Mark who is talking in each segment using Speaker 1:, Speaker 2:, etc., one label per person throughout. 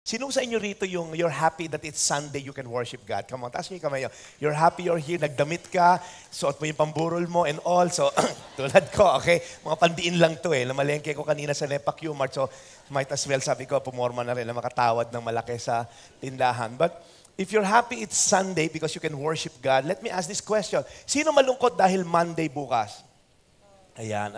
Speaker 1: Sino sa inyo rito yung you're happy that it's Sunday, you can worship God? Come on, taas niyo yung kamay. You're happy you're here, nagdamit ka, suot mo yung pamburol mo and all. So, tulad ko, okay? Mga pandiin lang to eh. Namalengke ko kanina sa Nepa Q-Mart. So, might as well, sabi ko, pumorma na rin na makatawad ng malaki sa tindahan. But, if you're happy it's Sunday because you can worship God, let me ask this question. Sino malungkot dahil Monday bukas? Ayan,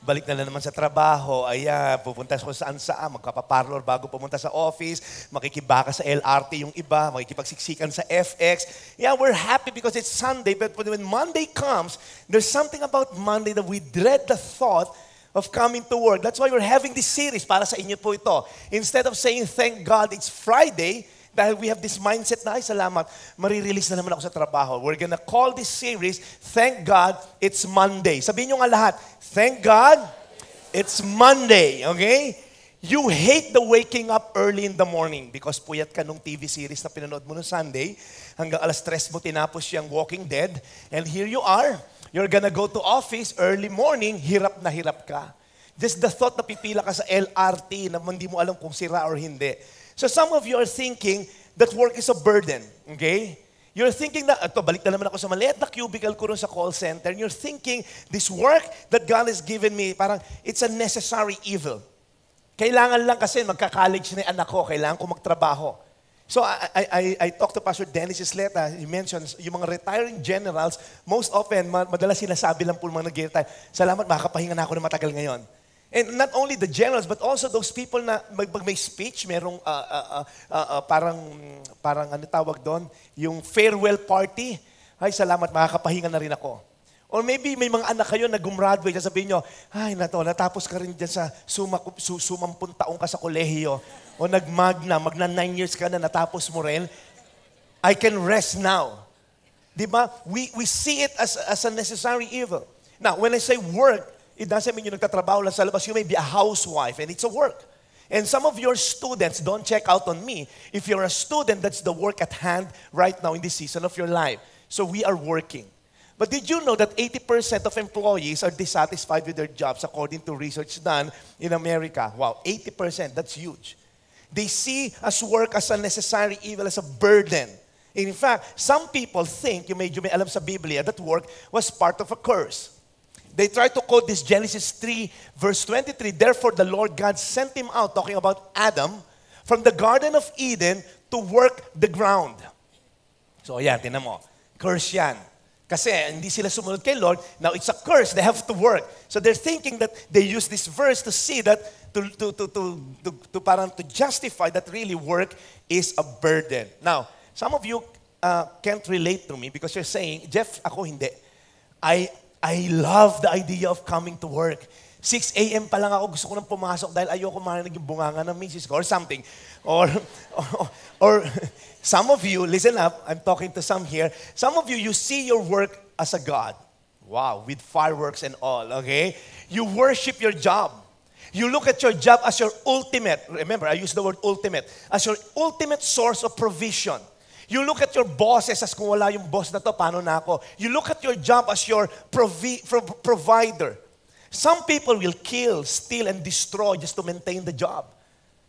Speaker 1: balik na naman sa trabaho, ayan, pupunta ko saan, magkapaparlor bago pumunta sa office, makikibaka sa LRT yung iba, makikipagsiksikan sa FX. Yeah, we're happy because it's Sunday, but when Monday comes, there's something about Monday that we dread the thought of coming to work. That's why we're having this series para sa inyo po ito. Instead of saying, thank God it's Friday, dahil we have this mindset na, ay salamat, marirelease na naman ako sa trabaho. We're gonna call this series, Thank God, It's Monday. Sabihin nyo nga lahat, Thank God, It's Monday. Okay? You hate the waking up early in the morning because puyat ka nung TV series na pinanood mo nung Sunday. Hanggang alas 3 mo tinapos yung Walking Dead. And here you are. You're gonna go to office early morning, hirap na hirap ka. Just the thought na pipila ka sa LRT na hindi mo alam kung sira or hindi. So some of you are thinking that work is a burden, okay? You're thinking that, balik na naman ako sa maliit na cubicle ko rin sa call center, and you're thinking, this work that God has given me, parang it's a necessary evil. Kailangan lang kasi magka-college na yung anak ko, kailangan ko magtrabaho. So I talked to Pastor Dennis Isleta, he mentions, yung mga retiring generals, most often, madalas sinasabi lang po mga nag-retire, salamat, makakapahinga na ako na matagal ngayon. And not only the generals, but also those people na may speech, merong parang ano tawag doon, yung farewell party. Ay, salamat, makakapahinga na rin ako. Or maybe may mga anak kayo na gumraduate, sabihin nyo, ay, natapos ka rin dyan sa sumampung taong ka sa kolehiyo. O magna 9 years ka na, natapos mo rin. I can rest now. Diba? We see it as a necessary evil. Now, when I say work, it doesn't mean yung nagtatrabaho lang sa labas. You may be a housewife and it's a work. And some of your students, don't check out on me. If you're a student, that's the work at hand right now in this season of your life. So we are working. But did you know that 80% of employees are dissatisfied with their jobs according to research done in America? Wow, 80%, that's huge. They see as work as a necessary evil, as a burden. In fact, some people think, you may alam sa Biblia, that work was part of a curse. They try to quote this Genesis 3, verse 23. Therefore, the Lord God sent him out, talking about Adam, from the Garden of Eden to work the ground. So, ayan, tinan mo. Curse yan. Kasi hindi sila sumunod kay Lord. Now, it's a curse. They have to work. So, they're thinking that they use this verse to see that, to justify that really work is a burden. Now, some of you can't relate to me because you're saying, Jeff, ako hindi. I love the idea of coming to work. 6 a.m. pa lang ako gusto ko nang pumasok dahil ayoko marinig yung bunganga ng misis ko or something. Or some of you, listen up, I'm talking to some here. Some of you see your work as a God. Wow, with fireworks and all, okay? You worship your job. You look at your job as your ultimate, remember, I use the word ultimate, as your ultimate source of provision. You look at your bosses as kung wala yung boss na to, paano na ako? You look at your job as your provider. Some people will kill, steal, and destroy just to maintain the job.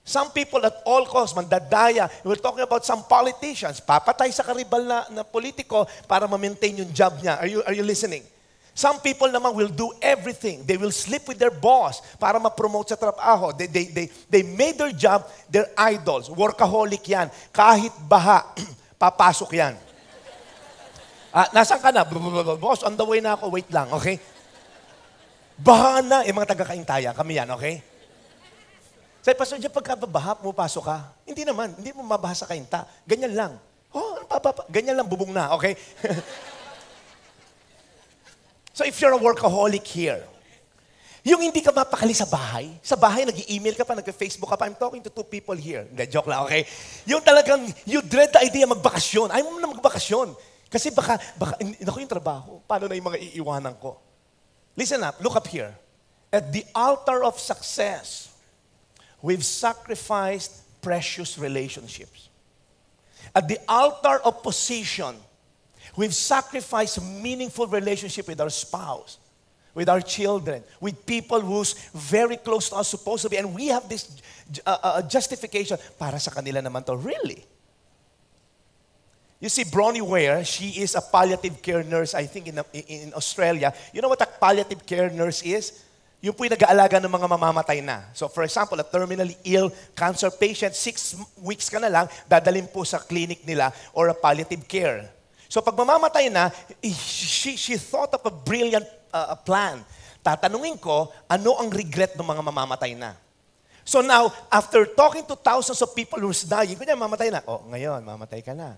Speaker 1: Some people at all costs, mandadaya. We're talking about some politicians. Papatay sa karibal na politiko para ma-maintain yung job niya. Are you listening? Some people naman will do everything. They will sleep with their boss para ma-promote sa trabaho. They made their job their idols. Workaholic yan. Kahit baha, papasok yan. Nasaan ka na? Boss, on the way na ako. Wait lang, okay? Baha na. Mga taga-Kaintayan, kami yan, okay? Sabi, Pastor Jeff, pagkabaha, pumapasok ka. Hindi naman. Hindi mo mabaha sa Kainta. Ganyan lang. Ganyan lang, bubong na, okay? So if you're a workaholic here, yung hindi ka mapakali sa bahay nag-i-email ka pa, nag-Facebook ka pa, I'm talking to 2 people here. Hindi, joke lang, okay? Yung talagang, you dread the idea magbakasyon. Ayaw mo na magbakasyon. Kasi baka, naku yung trabaho, paano na yung mga iiwanan ko? Listen up, look up here. At the altar of success, we've sacrificed precious relationships. At the altar of position, we've sacrificed meaningful relationship with our spouse. with our children, with people who's very close to us supposed to be, and we have this justification, para sa kanila naman to. Really? You see, Bronnie Ware, she is a palliative care nurse, I think, in Australia. You know what a palliative care nurse is? Yung po'y nag-aalaga ng mga mamamatay na. So for example, a terminally ill cancer patient, 6 weeks ka na lang, dadalhin po sa clinic nila or a palliative care. So pag mamamatay na, she thought of a brilliant plan. Tatanungin ko, ano ang regret ng mga mamamatay na? So now, after talking to thousands of people who's dying, kunya mamatay na. Oh, ngayon, mamatay ka na.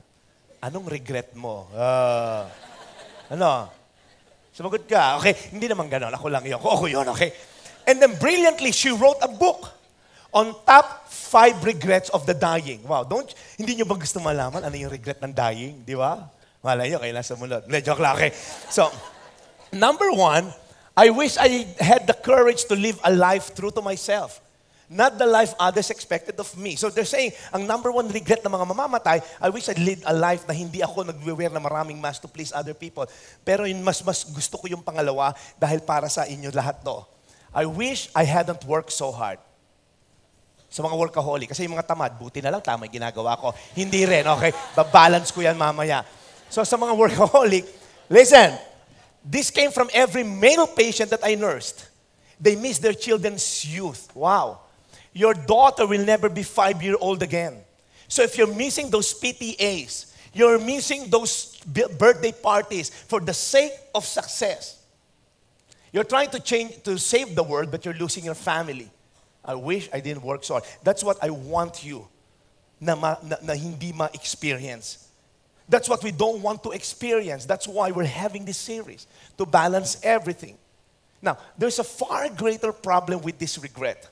Speaker 1: Anong regret mo? Ano? Sumagot ka. Okay, hindi naman ganon. Ako lang yun. Ako yun, okay? And then brilliantly, she wrote a book on top 5 regrets of the dying. Wow, hindi nyo ba gusto malaman ano yung regret ng dying? Di ba? Malay nyo, kailan sumunod. Joke lang, okay? So, number 1, I wish I had the courage to live a life true to myself. Not the life others expected of me. So they're saying, ang number 1 regret ng mga mamamatay, I wish I'd live a life na hindi ako nag-wear na maraming mask to please other people. Pero yung mas gusto ko yung pangalawa dahil para sa inyo lahat to. I wish I hadn't worked so hard. Sa mga workaholic. Kasi yung mga tamad, buti na lang tama yung ginagawa ko. Hindi rin, okay? Babalance ko yan mamaya. So sa mga workaholic, listen, this came from every male patient that I nursed. They miss their children's youth. Wow. Your daughter will never be 5-year-old again. So if you're missing those PTAs, you're missing those birthday parties for the sake of success. You're trying to save the world, but you're losing your family. I wish I didn't work so hard. That's what I want you na hindi ma-experience. That's what we don't want to experience. That's why we're having this series, to balance everything. Now, there's a far greater problem with this regret.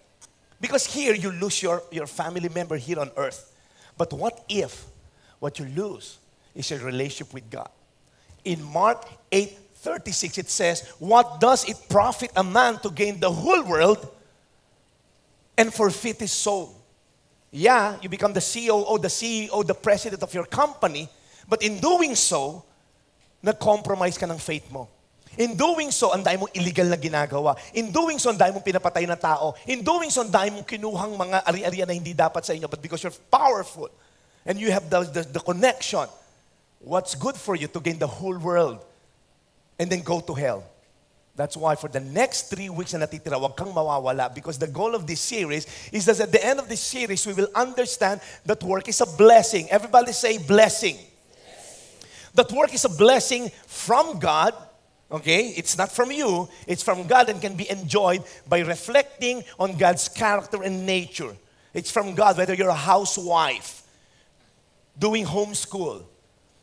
Speaker 1: Because here, you lose your family member here on earth. But what if what you lose is your relationship with God? In Mark 8:36, it says, what does it profit a man to gain the whole world and forfeit his soul? Yeah, you become the COO, the CEO, the president of your company, but in doing so, nag-compromise ka ng faith mo. In doing so, ang dami mong illegal na ginagawa. In doing so, ang dami mong pinapatay na tao. In doing so, ang dami mong kinuhang mga ari-arian na hindi dapat sa inyo. But because you're powerful and you have the connection, what's good for you to gain the whole world and then go to hell? That's why for the next 3 weeks na natitira, huwag kang mawawala, because the goal of this series is that at the end of this series, we will understand that work is a blessing. Everybody say blessing. That work is a blessing from God. Okay? It's not from you. It's from God and can be enjoyed by reflecting on God's character and nature. It's from God, whether you're a housewife, doing homeschool,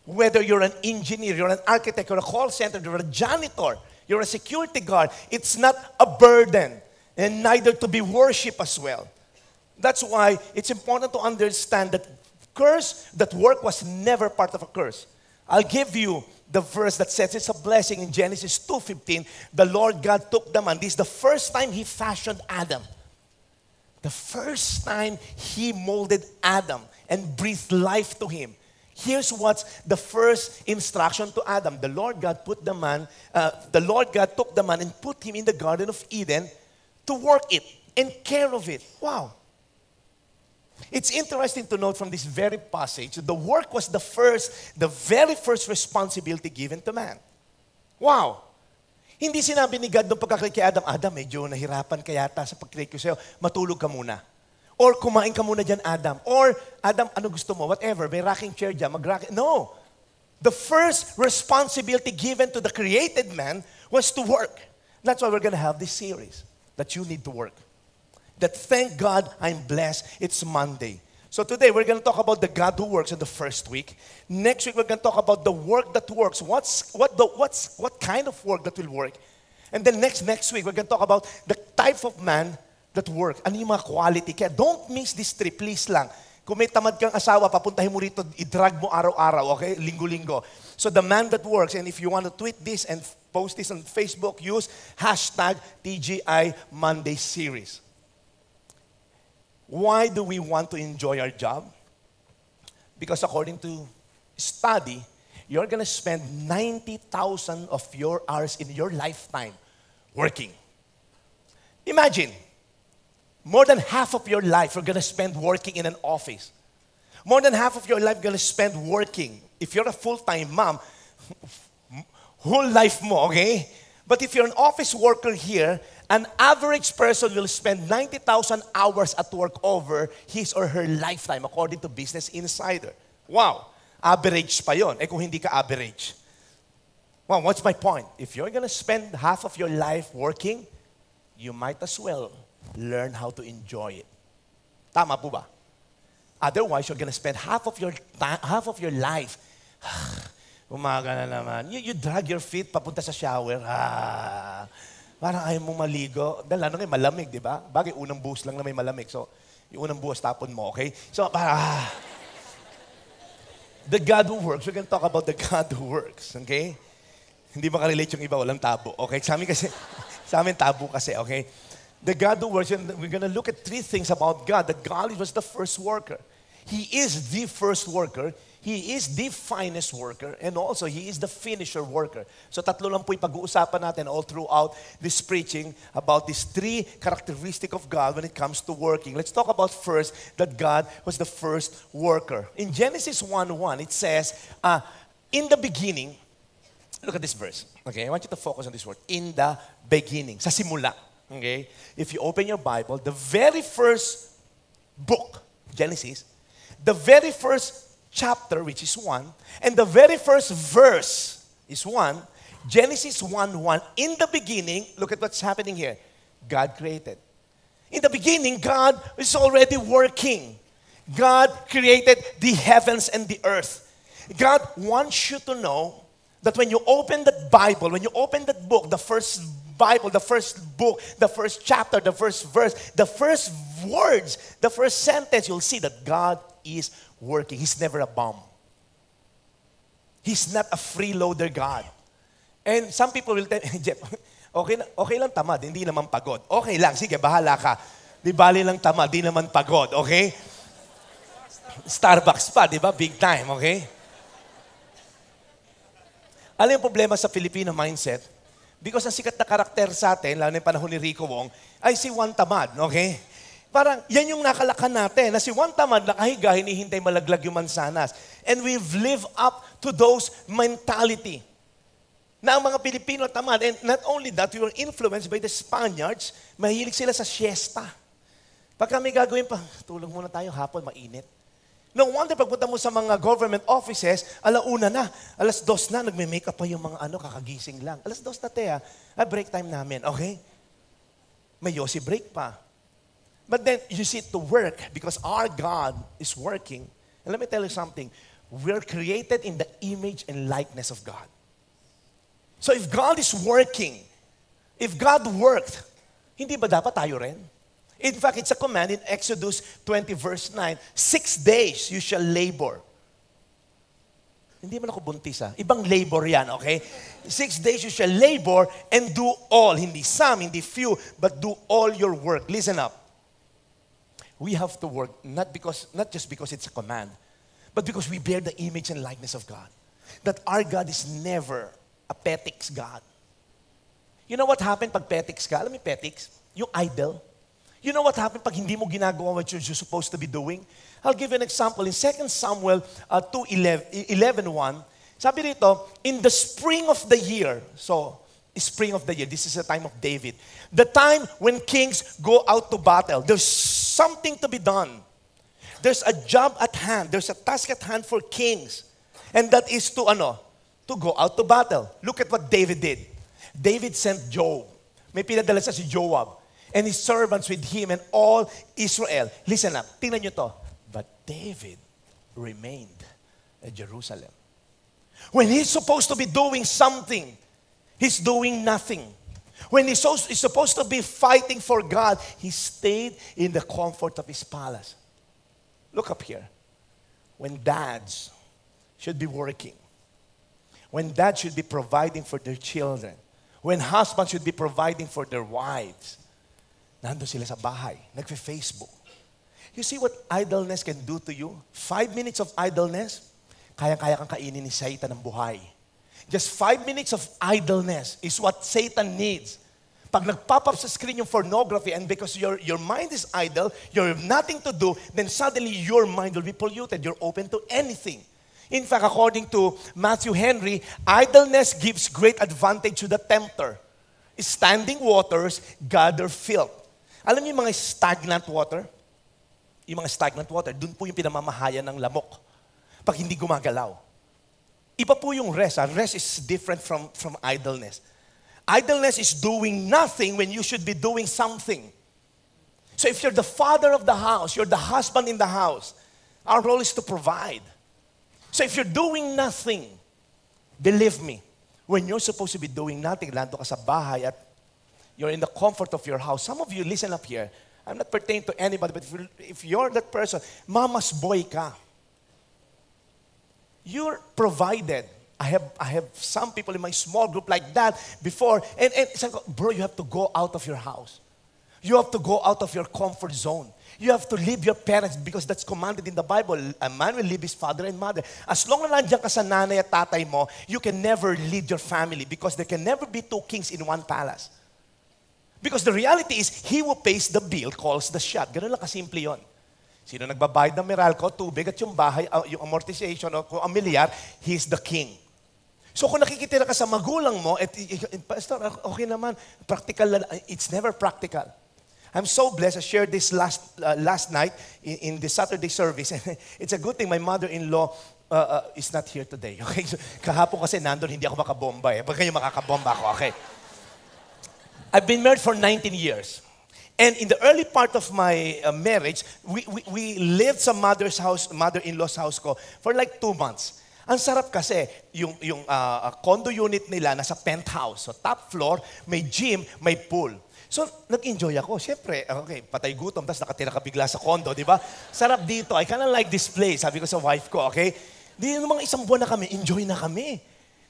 Speaker 1: whether you're an engineer, you're an architect, you're a call center, you're a janitor, you're a security guard. It's not a burden, and neither to be worshipped as well. That's why it's important to understand that work was never part of a curse. I'll give you the verse that says it's a blessing in Genesis 2:15. The Lord God took the man. This is the first time He fashioned Adam. The first time He molded Adam and breathed life to him. Here's what's the first instruction to Adam. The Lord God took the man and put him in the Garden of Eden to work it and care of it. Wow. It's interesting to note from this very passage, the work was the very first responsibility given to man. Wow. Hindi sinabi ni God nung pagkakreate kay Adam, Adam, medyo nahirapan ka yata sa pag-create ko sa'yo, matulog ka muna. Or kumain ka muna dyan, Adam. Or, Adam, ano gusto mo? Whatever, may rocking chair dyan, mag-rocking. No. The first responsibility given to the created man was to work. That's why we're going to have this series, that you need to work. That thank God I'm blessed. It's Monday. So today we're going to talk about the God who works in the first week. Next week we're going to talk about the work that works. What kind of work that will work? And then next week we're going to talk about the type of man that works. Ano yung mga quality? Kaya don't miss this trip, please lang. Kung may tamad kang asawa, papuntahin mo rito, i-drag mo araw-araw, okay? Linggo-linggo. So the man that works, and if you want to tweet this and post this on Facebook, use #TGI Monday Series. Why do we want to enjoy our job? Because according to study, you're going to spend 90,000 of your hours in your lifetime working. Imagine, more than half of your life you're gonna spend working in an office. More than half of your life you're gonna spend working. If you're a full-time mom, whole life mo, okay? But if you're an office worker here, an average person will spend 90,000 hours at work over his or her lifetime according to Business Insider. Wow! Average pa yon. Kung hindi ka average. Well, what's my point? If you're gonna spend half of your life working, you might as well learn how to enjoy it. Tama po ba? Otherwise, you're gonna spend half of your life. Umaga na naman. You drag your feet papunta sa shower. Parang ayaw mo maligo. Dahil ano ngayon, malamig, di ba? Bagay, unang buhos lang na may malamig. So, yung unang buhos tapon mo, okay? So, the God who works, we're gonna talk about the God who works, okay? Hindi makarelate yung iba, walang tabo, okay? Sa amin tabo kasi, okay? The God who works, we're gonna look at 3 things about God. That God was the first worker. He is the first worker. He is the finest worker, and also He is the finisher worker. So tatlo lang po yung pag-uusapan natin all throughout this preaching about these 3 characteristics of God when it comes to working. Let's talk about first that God was the first worker. In Genesis 1:1, it says, in the beginning, look at this verse. Okay, I want you to focus on this word. In the beginning, sa simula. Okay, if you open your Bible, the very first book, Genesis, the very first chapter, which is 1, and the very first verse is 1, Genesis 1:1. In the beginning, look at what's happening here. God created. In the beginning, God is already working. God created the heavens and the earth. God wants you to know that when you open that Bible, when you open that book, the first Bible, the first book, the first chapter, the first verse, the first words, the first sentence, you'll see that God is working. He's never a bum. He's not a freeloader God. And some people will tell, Jeff, okay lang tamad, hindi naman pagod. Okay lang, sige, bahala ka. Di bali lang tamad, di naman pagod, okay? Starbucks pa, di ba? Big time, okay? Alam yung problema sa Filipino mindset? Because ang sikat na karakter sa atin, lalo na yung panahon ni Rico Wong, ay si Juan Tamad, okay? Parang yan yung nakalakan natin, na si Juan Tamad nakahiga, hinihintay malaglag yung mansanas. And we've lived up to those mentality. Na ang mga Pilipino tamad, and not only that, we were influenced by the Spaniards, mahilig sila sa siesta. Pag kami gagawin pa, tulog muna tayo hapon, mainit. No wonder pagpunta mo sa mga government offices, 1:00 na, 2:00 na, nagme-makeup pa yung mga kakagising lang. 2:00 na te, break time namin, okay? May yosi break pa. But then, you see to work because our God is working. And let me tell you something. We're created in the image and likeness of God. So if God is working, if God worked, hindi ba dapat tayo rin? In fact, it's a command in Exodus 20 verse 9, 6 days you shall labor. Hindi man ako buntis Ibang labor yan, okay? 6 days you shall labor and do all. Hindi some, hindi few, but do all your work. Listen up. We have to work not just because it's a command, but because we bear the image and likeness of God. That our God is never a petics God. You know what happened pag petics ka? Alam mo petics? Yung idol. You know what happened pag hindi mo ginagawa what you're supposed to be doing? I'll give you an example. In 2 Samuel 2:11, sabi rito, in the spring of the year, so spring of the year, this is the time of David, the time when kings go out to battle, there's something to be done. There's a job at hand. There's a task at hand for kings. And that is to go out to battle. Look at what David did. David sent Joab. May pinadala siya si Joab. And his servants with him and all Israel. Listen up. Tingnan nyo to. But David remained at Jerusalem. When he's supposed to be doing something, he's doing nothing. When he's supposed to be fighting for God, he stayed in the comfort of his palace. Look up here. When dads should be working, when dads should be providing for their children, when husbands should be providing for their wives, nandun sila sa bahay, nagfe-Facebook. You see what idleness can do to you? 5 minutes of idleness, kaya-kaya kang kainin ni Satan ng buhay. Just 5 minutes of idleness is what Satan needs Pag nag-pop up sa screen yung pornography and because your mind is idle, you have nothing to do, then suddenly your mind will be polluted. You're open to anything. In fact, according to Matthew Henry, idleness gives great advantage to the tempter. Standing waters gather filth. Alam niyo yung mga stagnant water? Yung mga stagnant water, dun po yung pinamamahayan ng lamok. Pag hindi gumagalaw. Iba po yung rest. Rest is different from idleness. Idleness is doing nothing when you should be doing something. So if you're the father of the house, you're the husband in the house, our role is to provide. So if you're doing nothing, believe me, when you're supposed to be doing nothing, lando ka sa bahay at you're in the comfort of your house. Some of you, listen up here. I'm not pertaining to anybody, but if you're that person, mama's boy ka. You're provided. I have some people in my small group like that before. And bro, you have to go out of your house. You have to go out of your comfort zone. You have to leave your parents because that's commanded in the Bible. A man will leave his father and mother. As long na nandiyan ka sa nanay at tatay mo, you can never lead your family because there can never be two kings in one palace. Because the reality is, he who pays the bill calls the shot. Ganun lang kasimple yun. Sino nagbabayad ng Meralco, tubig at yung bahay, yung amortization o kung amilyar, he's the king. So kung nakikitira ka sa magulang mo, Pastor, okay naman, practical, it's never practical. I'm so blessed. I shared this last night in the Saturday service. It's a good thing my mother-in-law is not here today. Okay? So, kahapon kasi nandun, hindi ako makabomba eh. Pag kayo makakabomba ako, okay? I've been married for 19 years. And in the early part of my marriage, we lived sa mother-in-law's house ko for like 2 months. Ang sarap kasi, yung condo unit nila nasa penthouse. So top floor, may gym, may pool. So nag-enjoy ako. Siyempre, okay, patay gutom, tapos nakatira ka bigla sa condo, di ba? Sarap dito. I kinda like this place, sabi ko sa wife ko, okay? Di mga 1 buwan na kami, enjoy na kami.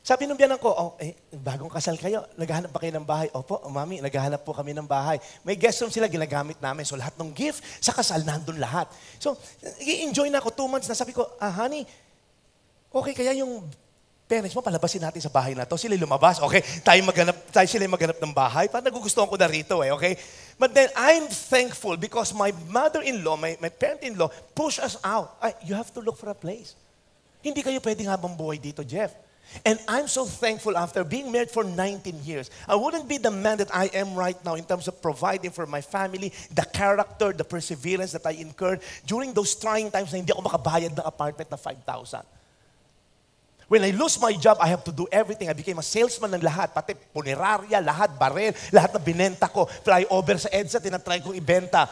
Speaker 1: Sabi nung biyanan ko, bagong kasal kayo, naghahanap ba kayo ng bahay? Opo, mami, naghahanap po kami ng bahay. May guest room sila, ginagamit namin. So lahat ng gift, sa kasal, nandun lahat. So, i-enjoy na ako 2 months na. Sabi ko, honey, okay, kaya yung parents mo, palabasin natin sa bahay na to. Sila lumabas, okay? Sila maghanap ng bahay. Parang nagugustuhan ko na rito okay? But then, I'm thankful because my mother-in-law, my parent-in-law, push us out. You have to look for a place. Hindi kayo pwedeng habang buhay dito, Jeff. And I'm so thankful after being married for 19 years. I wouldn't be the man that I am right now in terms of providing for my family, the character, the perseverance that I incurred during those trying times na hindi ako makabayad ng apartment na 5,000. When I lose my job, I have to do everything. I became a salesman ng lahat, pati punerarya, lahat, barel, lahat na binenta ko. Flyover sa EDSA, tinatry kong ibenta.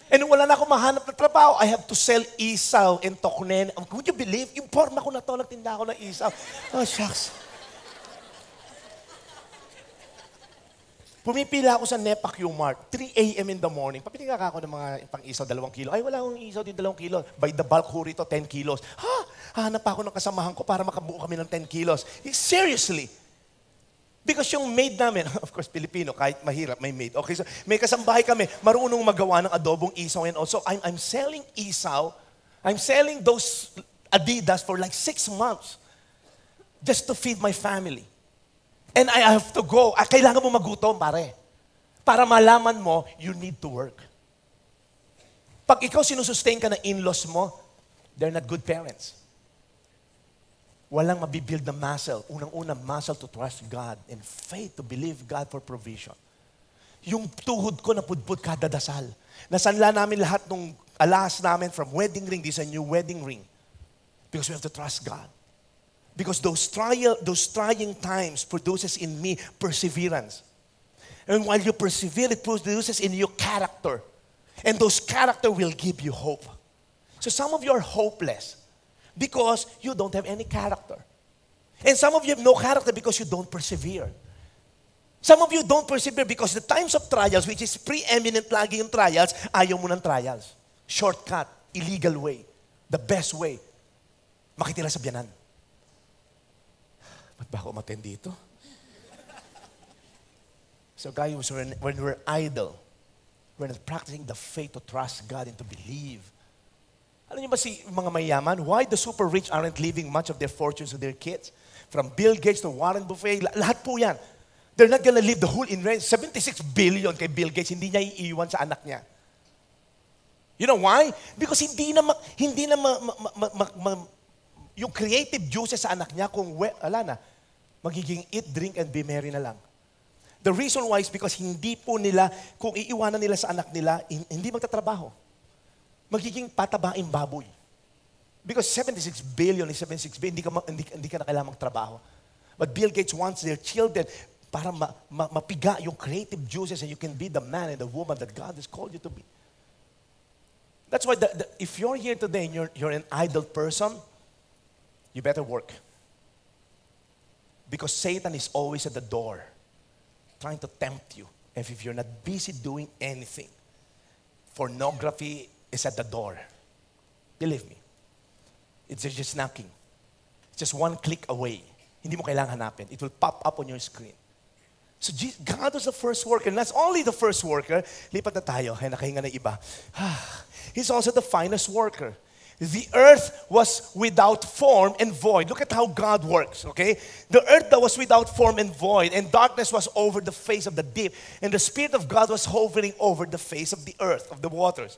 Speaker 1: And wala na akong mahanap na trabaho, I have to sell isaw and toknen. Would you believe? Yung forma ko na to, nagtinda ako ng isaw. Oh, shucks. Pumipila ako sa NEPA Q-Mart, 3 a.m. in the morning. Papiliga ka ako ng mga pang isaw, 2 kilo. Ay, wala akong isaw din 2 kilo. By the bulk ho rito, 10 kilos. Hanap ako ng kasamahan ko para makabuo kami ng 10 kilos. Seriously. Because yung maid namin, of course, Pilipino, kahit mahirap, may maid. Okay, so may kasambahay kami, marunong magawa ng adobong isaw and also I'm selling isaw, I'm selling those Adidas for like 6 months just to feed my family. And I have to go. Kailangan mo magutom, pare. Para malaman mo, you need to work. Pag ikaw sinusustain ka ng in-laws mo, they're not good parents. Walang mabibuild na muscle. Unang-una, muscle to trust God and faith to believe God for provision. Yung tuhod ko na pudpud kada dasal. Nasanla namin lahat ng alas namin from wedding ring. This is a new wedding ring. Because we have to trust God. Because those trying times produces in me perseverance. And while you persevere, it produces in you character. And those character will give you hope. So some of you are hopeless. Because you don't have any character. And some of you have no character because you don't persevere. Some of you don't persevere because the times of trials, which is preeminent lagi yung trials, ayaw mo ng trials. Shortcut, illegal way, the best way, makitira sa biyanan. Ba't ba ako umattend dito? So guys, when we're idle, we're not practicing the faith to trust God and to believe. Alam niyo ba mga mayaman, why the super rich aren't leaving much of their fortunes to their kids? from Bill Gates to Warren Buffett, lahat po yan. They're not gonna leave the whole inheritance. 76 billion kay Bill Gates, hindi niya iiwan sa anak niya. You know why? Because hindi na yung creative juices sa anak niya, kung ala na, magiging eat, drink, and be merry na lang. The reason why is because hindi po nila, kung iiwanan nila sa anak nila, hindi magtatrabaho. Magiging patabaing baboy. Because 76 billion is 76 billion, hindi ka na kailangang magtrabaho. But Bill Gates wants their children para mapiga yung creative juices and you can be the man and the woman that God has called you to be. That's why if you're here today and you're an idle person, you better work. Because Satan is always at the door trying to tempt you. And if you're not busy doing anything, pornography is at the door. Believe me. It's just knocking. It's just one click away. Hindi mo kailangan hanapin. It will pop up on your screen. So God was the first worker. And that's only the first worker. Lipat na tayo. Ay, nakahinga na iba. He's also the finest worker. The earth was without form and void. Look at how God works, okay? The earth that was without form and void, and darkness was over the face of the deep, and the Spirit of God was hovering over the face of the earth, of the waters.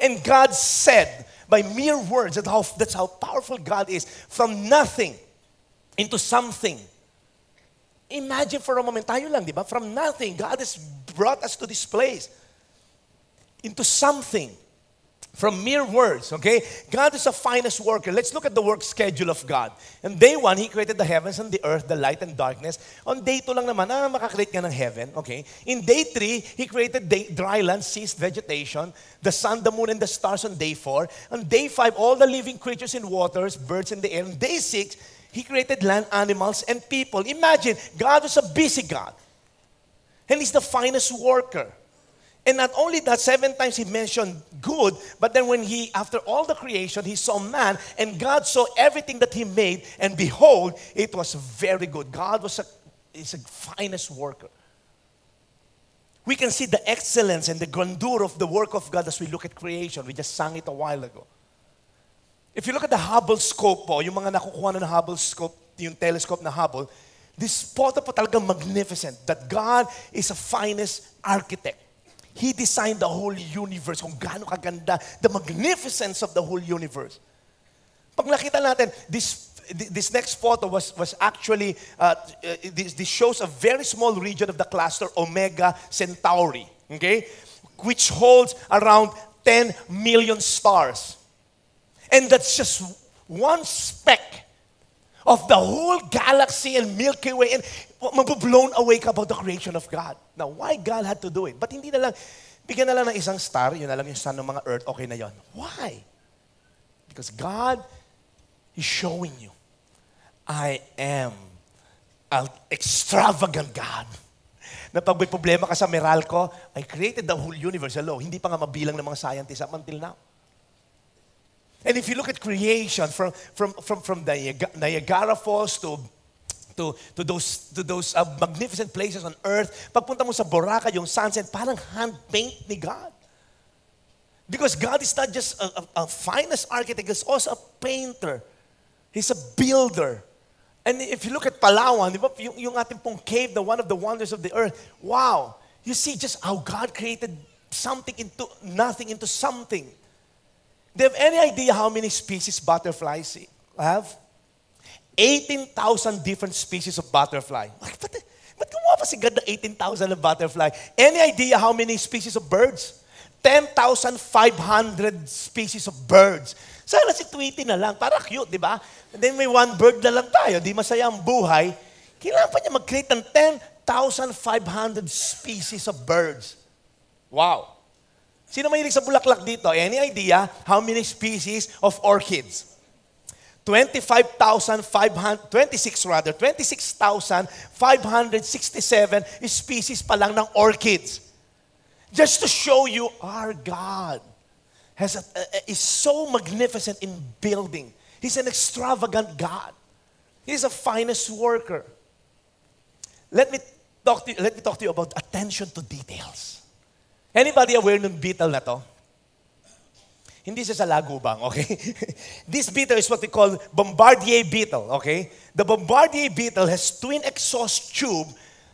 Speaker 1: And God said, by mere words, that's how powerful God is, from nothing into something. Imagine for a moment, tayo lang, di ba? From nothing, God has brought us to this place. Into something. From mere words, okay? God is the finest worker. Let's look at the work schedule of God. On day 1, He created the heavens and the earth, the light and darkness. On day 2 lang naman, makakreate nga ng heaven, okay? In day 3, He created dry land, seas, vegetation, the sun, the moon, and the stars on day 4. On day 5, all the living creatures in waters, birds in the air. On day 6, He created land, animals, and people. Imagine, God was a busy God. And He's the finest worker. And not only that, 7 times He mentioned good, but then when after all the creation, He saw man, and God saw everything that He made, and behold, it was very good. God is a finest worker. We can see the excellence and the grandeur of the work of God as we look at creation. We just sang it a while ago. If you look at the Hubble scope po, yung mga nakukuha ng Hubble scope, yung telescope na Hubble, this photo po talagang magnificent, that God is a finest architect. He designed the whole universe, kung gaano kaganda, the magnificence of the whole universe. Pag nakita natin, this next photo was actually, this shows a very small region of the cluster Omega Centauri, okay? Which holds around 10 million stars. And that's just one speck of the whole galaxy and Milky Way, and mabublown away ka about the creation of God. Now, why God had to do it? But hindi na lang, bigyan na lang ng isang star, yun na lang yung sun ng mga earth, okay na yon. Why? Because God is showing you, I am an extravagant God. Na pag may problema ka sa Meralco, I created the whole universe. Hello, hindi pa nga mabilang ng mga scientists up until now. And if you look at creation from the Niagara Falls to those magnificent places on earth, pagpunta mo sa Boracay, yung sunset, parang hand-paint ni God. Because God is not just a finest architect, He's also a painter. He's a builder. And if you look at Palawan, di ba, yung ating pong cave, one of the wonders of the earth, wow! You see just how God created something into nothing, into something. Do you have any idea how many species butterflies have? 18,000 different species of butterfly. Ba't gumawa pa si God na 18,000 na butterfly? Any idea how many species of birds? 10,500 species of birds. Sana si Tweety na lang. Para cute, di ba? And then may one bird na lang tayo. Di masaya ang buhay. Kailangan pa niya mag-create ng 10,500 species of birds. Wow. Sino mahilig sa bulaklak dito? Any idea how many species of orchids? 26,567 species pa lang ng orchids. Just to show you our God is so magnificent in building. He's an extravagant God. He's a finest worker. Let me talk to you about attention to details. Anybody aware ng beetle na to? Hindi siya sa lagubang, okay? This beetle is what we call Bombardier beetle, okay? The Bombardier Beetle has twin exhaust tube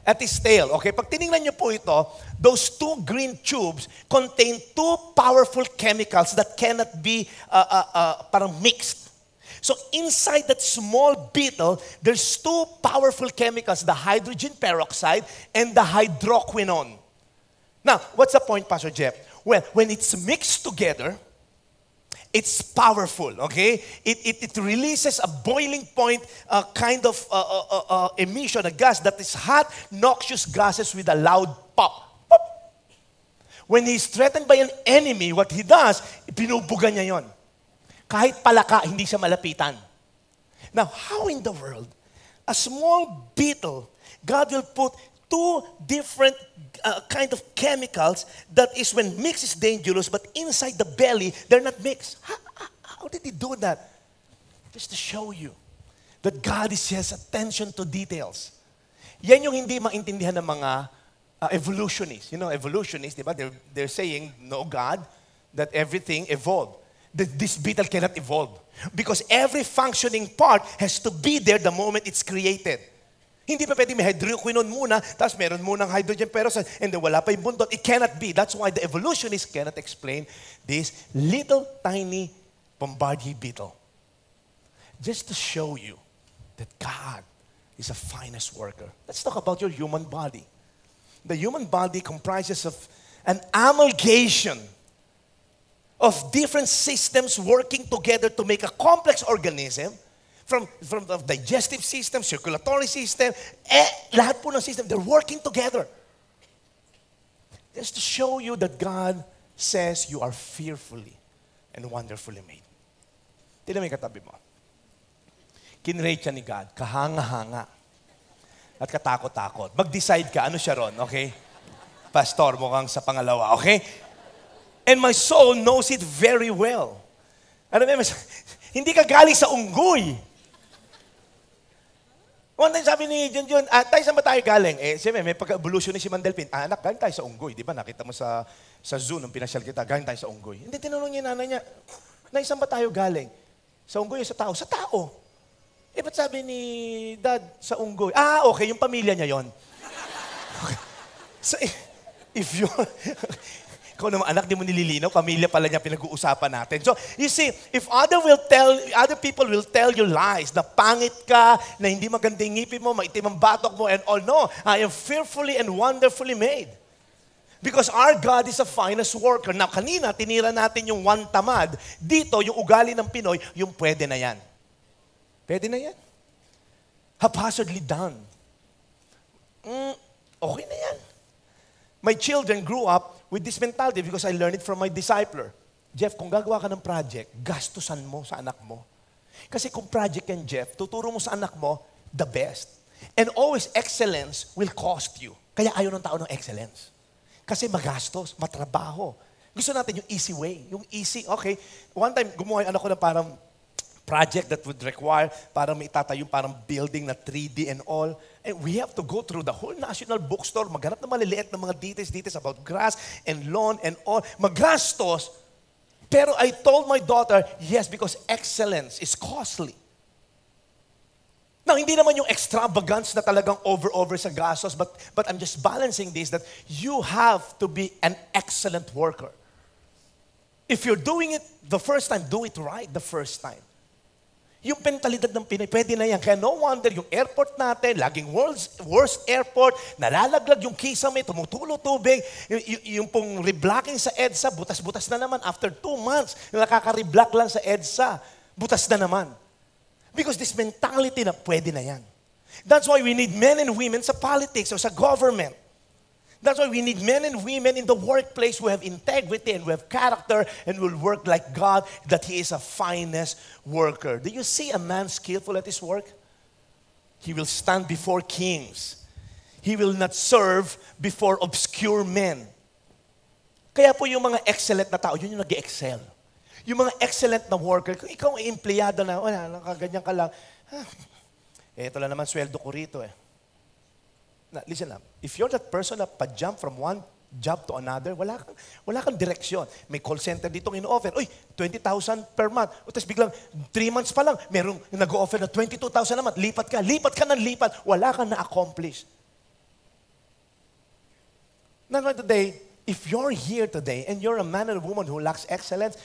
Speaker 1: at its tail. Okay, pag tiningnan niyo po ito, those two green tubes contain two powerful chemicals that cannot be parang mixed. So inside that small beetle, there's two powerful chemicals, the hydrogen peroxide and the hydroquinone. Now, what's the point, Pastor Jeff? Well, when it's mixed together, it's powerful, okay? It releases a boiling point kind of emission, a gas that is hot, noxious gases with a loud pop. Pop! When he's threatened by an enemy, what he does, pinubuga niya yon. Kahit palaka, hindi siya malapitan. Now, how in the world, a small beetle, God will put two different kind of chemicals that is when mixed is dangerous, but inside the belly, they're not mixed. How did he do that? Just to show you that God has attention to details. Yan yung hindi maintindihan ng mga evolutionists. You know, evolutionists, di ba? They're saying, no God, that everything evolved. That this beetle cannot evolve. Because every functioning part has to be there the moment it's created. Hindi pa pwede may hydroquinone muna, tapos meron munang hydrogen peroxide, and then wala pa yung bundot. It cannot be. That's why the evolutionists cannot explain this little tiny Bombardier beetle. Just to show you that God is a finest worker. Let's talk about your human body. The human body comprises of an amalgamation of different systems working together to make a complex organism. From the digestive system, circulatory system, lahat po ng system, they're working together. Just to show you that God says you are fearfully and wonderfully made. Tignan mo yung katabi mo. Kinrate siya ni God, kahanga-hanga at katakot-takot. Mag-decide ka, ano siya ron, okay? Pastor, mukhang sa pangalawa, okay? And my soul knows it very well. Ano ba, hindi ka galing sa unggoy. One time sabi ni Junjun, tayo saan ba tayo galing? Siyempre, may pag-evolution ni si Mandelpin. Anak, galing tayo sa unggoy. Di ba? Nakita mo sa zoo nung pinasyal kita, galing tayo sa unggoy. Hindi, tinanong niya nanay niya, Nay, saan ba tayo galing? Sa unggoy o sa tao? Sa tao. Ba't sabi ni Dad, sa unggoy? Okay, yung pamilya niya yon. Okay. So, if you're... Ikaw naman, anak, di mo nililinaw, pamilya pala niya pinag-uusapan natin. So, you see, if other people will tell you lies, na pangit ka, na hindi maganda yung ngipin mo, maitim ang batok mo, and all, no, I am fearfully and wonderfully made. Because our God is a finest worker. Now, kanina, tinira natin yung one tamad. Dito, yung ugali ng Pinoy, yung pwede na yan. Pwede na yan. Haphazardly done. Okay na yan. My children grew up with this mentality because I learned it from my discipler. Jeff, kung gagawa ka ng project, gastusan mo sa anak mo. Kasi kung project yan, Jeff, tuturo mo sa anak mo the best. And always excellence will cost you. Kaya ayaw ng tao ng excellence. Kasi magastos, matrabaho. Gusto natin yung easy way. Yung easy, okay. One time, gumawa yung anak ko ng parang project that would require parang may itatayo parang building na 3D and all. And we have to go through the whole national bookstore, maghanap ng maliliit na mga details about grass and lawn and all. Magastos. Pero I told my daughter, yes, because excellence is costly. Now, hindi naman yung extravagance na talagang over sa gastos, but I'm just balancing this that you have to be an excellent worker. If you're doing it the first time, do it right the first time. Yung mentalidad ng Pinay, pwede na yan. Kaya no wonder yung airport natin, laging worst airport, nalalaglag yung kisame, tumutulo tubig, yung pong reblocking sa EDSA, butas-butas na naman. After 2 months, yung nakaka-reblock lang sa EDSA, butas na naman. Because this mentality na pwede na yan. That's why we need men and women sa politics or sa government. That's why we need men and women in the workplace who have integrity and who have character and will work like God, that he is a finest worker. Do you see a man skillful at his work? He will stand before kings. He will not serve before obscure men. Kaya po yung mga excellent na tao, yun yung nag-excel. Yung mga excellent na worker, kung ikaw ay empleyado na, wala, nakaganyan ka lang, ito lang naman sweldo ko rito . Now, listen up. If you're that person na pa-jump from one job to another. Wala kang direksyon. May call center dito in-offer. Uy, 20,000 per month. O tapos biglang 3 months pa lang, merong nag-offer na 22,000 a month. Lipat ka ng lipat. Wala kang na-accomplish. Now today, if you're here today and you're a man or a woman who lacks excellence,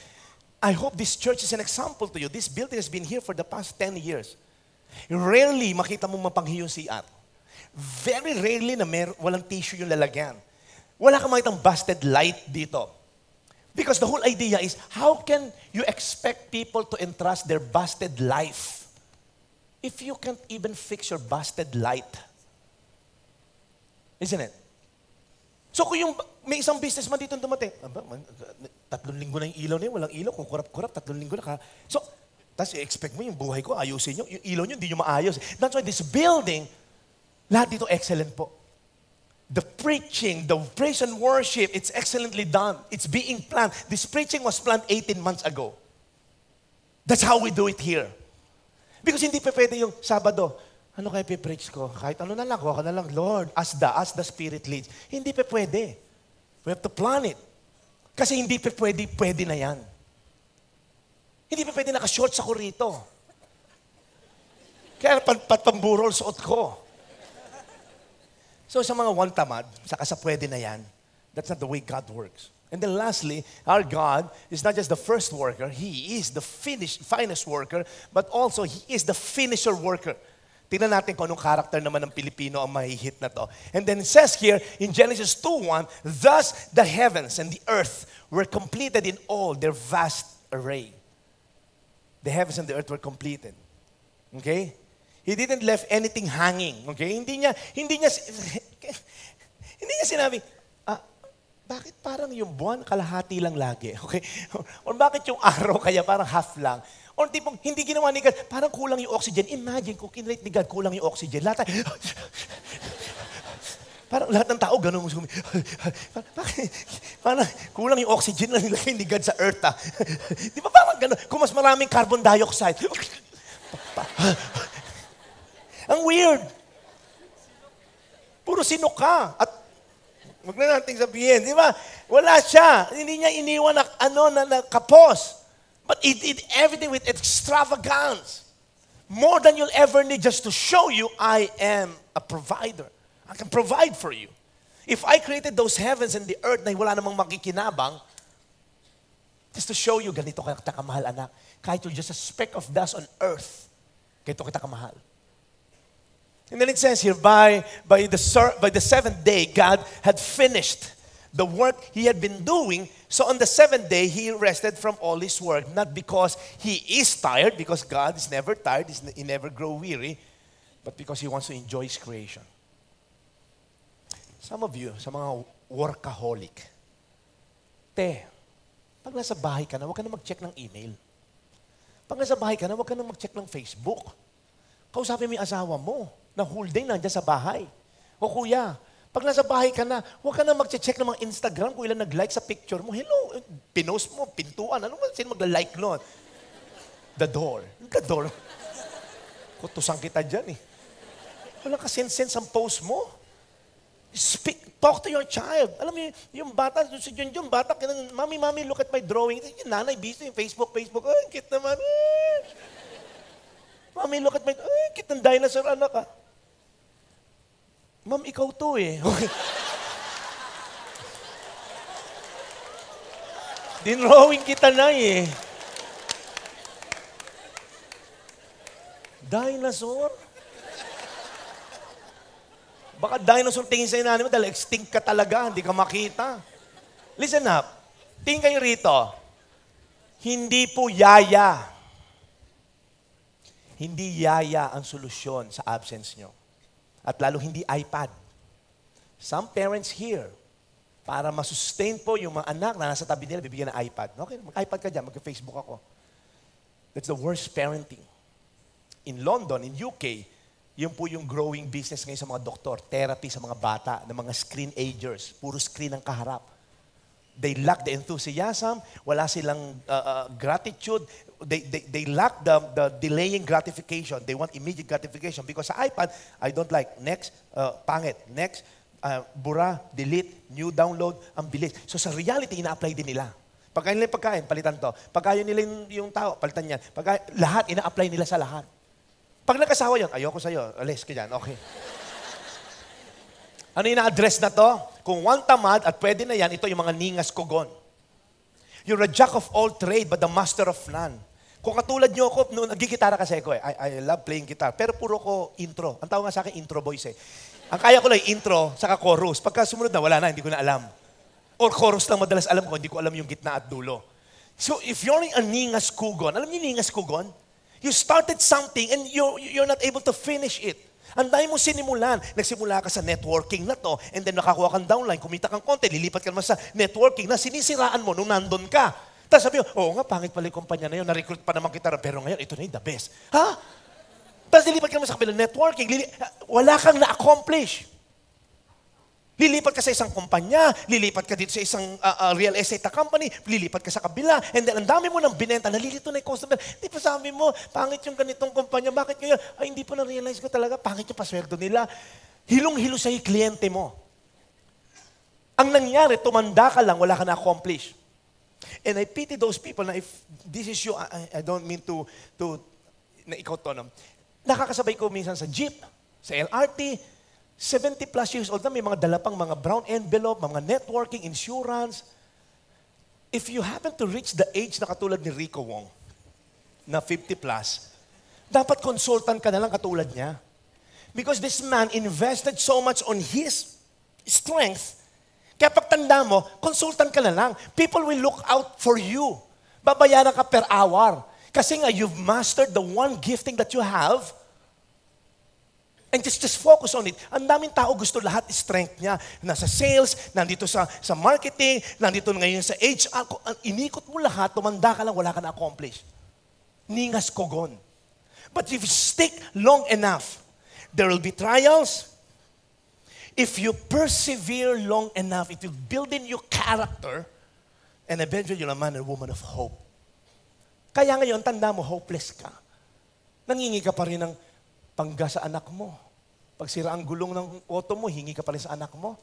Speaker 1: I hope this church is an example to you. This building has been here for the past 10 years. Rarely makita mong mapanghi yung CR. Very rarely na walang tissue yung lalagyan. Wala kang makitang busted light dito. Because the whole idea is, how can you expect people to entrust their busted life if you can't even fix your busted light? Isn't it? So kung may isang businessman dito dumating, 3 linggo na yung ilaw niya, walang ilaw, kukurap-kurap, 3 linggo na ka. So, tapos i-expect mo yung buhay ko, ayusin nyo, yung ilaw nyo, hindi nyo maayos. That's why this building, lahat dito excellent po. The preaching, the praise and worship, it's excellently done. It's being planned. This preaching was planned 18 months ago. That's how we do it here. Because hindi pa pwede yung Sabado, ano kaya pipreach ko? Kahit ano na lang, kuha ka na lang, Lord, as the Spirit leads. Hindi pa pwede. We have to plan it. Kasi hindi pa pwede na yan. Hindi pa pwede naka-shorts ako rito. Kaya pamburol suot ko. So sa mga one-tamad, saka sa pwede na yan, that's not the way God works. And then lastly, our God is not just the first worker, He is the finest worker, but also He is the finisher worker. Tingnan natin kung anong character naman ng Pilipino ang mahihit na to. And then it says here in Genesis 2:1, thus the heavens and the earth were completed in all their vast array. The heavens and the earth were completed. Okay? He didn't left anything hanging. Okay? Hindi niya sinabi, bakit parang yung buwan kalahati lang lagi? Okay? Or bakit yung araw kaya parang half lang? Or tipong hindi ginawa ni God, parang kulang yung oxygen. Imagine kung kinrate ni God, kulang yung oxygen. Parang lahat ng tao ganun. Parang kulang yung oxygen na nilagay ni God sa earth. Di ba parang ganun? Kung mas maraming carbon dioxide. Ang weird. Puro sinuka. At wag na natin sabihin, di ba? Wala siya. Hindi niya iniwan na kapos. But he did everything with extravagance. More than you'll ever need just to show you, I am a provider. I can provide for you. If I created those heavens and the earth na wala namang makikinabang, just to show you, ganito kita kamahal, anak. Kahit you're just a speck of dust on earth, ganito kita kamahal. And then it says here, by the seventh day, God had finished the work He had been doing. So on the seventh day, He rested from all His work. Not because He is tired, because God is never tired, He never grow weary, but because He wants to enjoy His creation. Some of you, sa mga workaholic, pag nasa bahay ka na, huwag ka na mag-check ng email. Pag nasa bahay ka na, huwag ka na mag-check ng Facebook. Kausapin mo yung asawa mo, na whole day nandiyan sa bahay. O kuya, pag nasa bahay ka na, huwag ka na mag-check ng mga Instagram kung ilan nag-like sa picture mo. Hello, pinost mo, pintuan. Ano ba sino mag-like nun? The door. Kutusan kita dyan eh. Walang ka-sense ang post mo. Talk to your child. Alam mo, yung bata, si Junjun, bata, Mami, look at my drawing. Yung nanay, busy yung Facebook. Ay, cute naman. Mami, look at my, cute ng dinosaur, anak ah. Ma'am, ikaw to eh. Dinrawing kita na eh. Dinosaur? Baka dinosaur tingin sa inanin mo dahil extinct ka talaga, hindi ka makita. Listen up. Tingin kayo rito. Hindi po yaya. Hindi yaya ang solusyon sa absence nyo. At lalo hindi iPad. Some parents here, para masustain po yung mga anak na nasa tabi nila, bibigyan ng iPad. Okay, mag-iPad ka dyan, mag-Facebook ako. That's the worst parenting. In London, in UK, yun po yung growing business ngayon sa mga doktor, therapy sa mga bata, ng mga screen agers, puro screen ang kaharap. They lack the enthusiasm, wala silang gratitude, they lack the delaying gratification. They want immediate gratification because sa iPad, I don't like. Next, pangit. Next, bura, delete, new download, ang bilis. So sa reality, ina-apply din nila. Pagkain nila yung pagkain, palitan to. Pagkain nila yung tao, palitan yan. Lahat, ina-apply nila sa lahat. Pag nagkasawa yun, ayoko sa'yo, alis ka dyan, okay. Ano ina-address na to? Kung one tamad at pwede na yan, ito yung mga ningas kugon. You're a jack of all trade, but the master of none. Kung katulad nyo ako, noon nagigitara kasi ako I love playing guitar. Pero puro ko intro. Ang tawag nga sa akin, intro boys eh. Ang kaya ko lang intro, saka chorus. Pagka sumunod na, wala na, hindi ko na alam. Or chorus lang madalas alam ko, hindi ko alam yung gitna at dulo. So if you're a ningas kugon, alam niyo ningas kugon? You started something and you're not able to finish it. Ang dami mo sinimulan. Nagsimula ka sa networking na to, and then nakakuha kang downline, kumita kang konti, lilipat ka naman sa networking na sinisiraan mo nung nandun ka. Tapos sabi mo, oo nga, pangit pala yung kumpanya na yun, na-recruit pa naman kita, pero ngayon, ito na yung the best. Ha? Tapos lilipat ka naman sa kabilang networking, wala kang na-accomplish. Lilipat ka sa isang kumpanya, lilipat ka dito sa isang real estate company, lilipat ka sa kabila, and then ang dami mo ng binenta, nalilito na yung customer. Di pa sabi mo, pangit yung ganitong kumpanya, bakit ngayon? Ay, hindi pa na-realize ko talaga, pangit yung pasweldo nila. Hilong-hilo sa kliyente mo. Ang nangyari, tumanda ka lang, wala ka na-accomplish. And I pity those people na if this is you, I don't mean to na ikaw to, no? Nakakasabay ko minsan sa jeep, sa LRT, 70 plus years old na, may mga dala pang mga brown envelope, mga networking, insurance. If you happen to reach the age na katulad ni Rico Wong, na 50 plus, dapat consultant ka na lang katulad niya. Because this man invested so much on his strength, kaya pag tanda mo, consultant ka na lang. People will look out for you. Babayaran ka per hour. Kasi nga, you've mastered the one gifting that you have, and just focus on it. Ang daming tao gusto lahat strength niya. Nasa sales, nandito sa marketing, nandito ngayon sa HR. Inikot mo lahat, tumanda ka lang, wala ka na-accomplish. Ningas kogon. But if you stick long enough, there will be trials. If you persevere long enough, it will build in your character, and eventually you're a man and woman of hope. Kaya ngayon, tanda mo, hopeless ka. Nangingi ka pa rin ng pangga sa anak mo. Pag sira ang gulong ng auto mo, hingi ka pa rin sa anak mo.